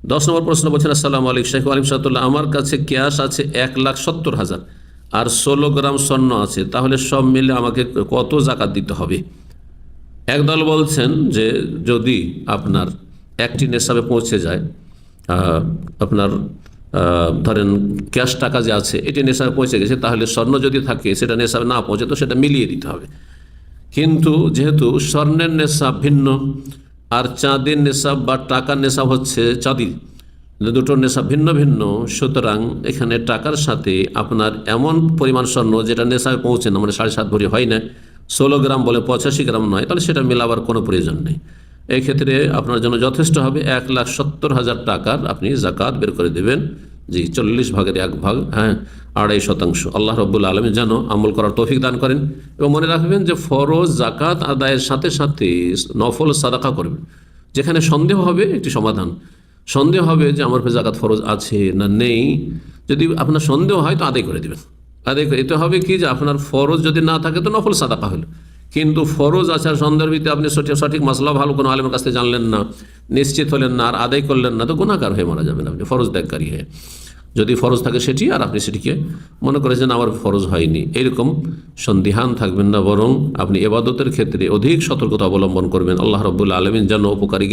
10 নম্বর প্রশ্ন বলছেন, আসসালামু আলাইকুম শেখ আলিম সাহেবুল্লাহ, আমার কাছে ক্যাশ আছে 1,70,000 আর 16 গ্রাম স্বর্ণ আছে, তাহলে সব মিলে আমাকে কত জাকাত দিতে হবে? একদল বলছেন যে যদি আপনার একটি নেশাবে পৌঁছে যায়, আপনার ধরেন ক্যাশ টাকা যে আছে এটি নেশাবে পৌঁছে গেছে, তাহলে স্বর্ণ যদি থাকে সেটা নেশাবে না পৌঁছে তো সেটা মিলিয়ে দিতে হবে। কিন্তু যেহেতু স্বর্ণের নেশাব ভিন্ন আর চাঁদের নেশাব বা টাকার নেশাব হচ্ছে চাঁদি, দুটোর নেশাব ভিন্ন ভিন্ন, সুতরাং এখানে টাকার সাথে আপনার এমন পরিমাণ স্বর্ণ যেটা নেশাবে পৌঁছে না, মানে 7.5 ভরি হয় না, 16 গ্রাম বলে 85 গ্রাম নয়, তাহলে সেটা মেলাবার কোনো প্রয়োজন নেই। এই ক্ষেত্রে আপনার জন্য যথেষ্ট হবে 1,70,000 টাকার আপনি জাকাত বের করে দেবেন। জি, 40 ভাগের 1 ভাগ, হ্যাঁ, 2.5%। আল্লাহ রব্বুল আলমী যেন আমল করার তৌফিক দান করেন। এবং মনে রাখবেন যে ফরজ জাকাত আদায়ের সাথে সাথে নফল সাদাকা করবেন। যেখানে সন্দেহ হবে একটি সমাধান, সন্দেহ হবে যে আমার উপর জাকাত ফরজ আছে না নেই, যদি আপনার সন্দেহ হয় তো আদায় করে দেবেন। আদায় করে এতে হবে কি যে আপনার ফরজ যদি না থাকে তো নফল সাদাকা হলো, কিন্তু ফরজ আছে আর সন্দেহের ভিত্তিতে আপনি সঠিক মাসলা ভালো কোনো আলেমের কাছ থেকে জানলেন না, নিশ্চিত হলেন না আর আদায় করলেন না, তো গুনাহগার হয়ে মারা যাবেন আপনি, ফরজ ত্যাগকারী হয়ে। যদি ফরজ থাকে সেটি আর আপনি সেটিকে মনে করেছেন আমার ফরজ হয়নি, এরকম সন্দিহান থাকবেন না, বরং আপনি ইবাদতের ক্ষেত্রে অধিক সতর্কতা অবলম্বন করবেন। আল্লাহ রাব্বুল আলামিন যেন উপকারী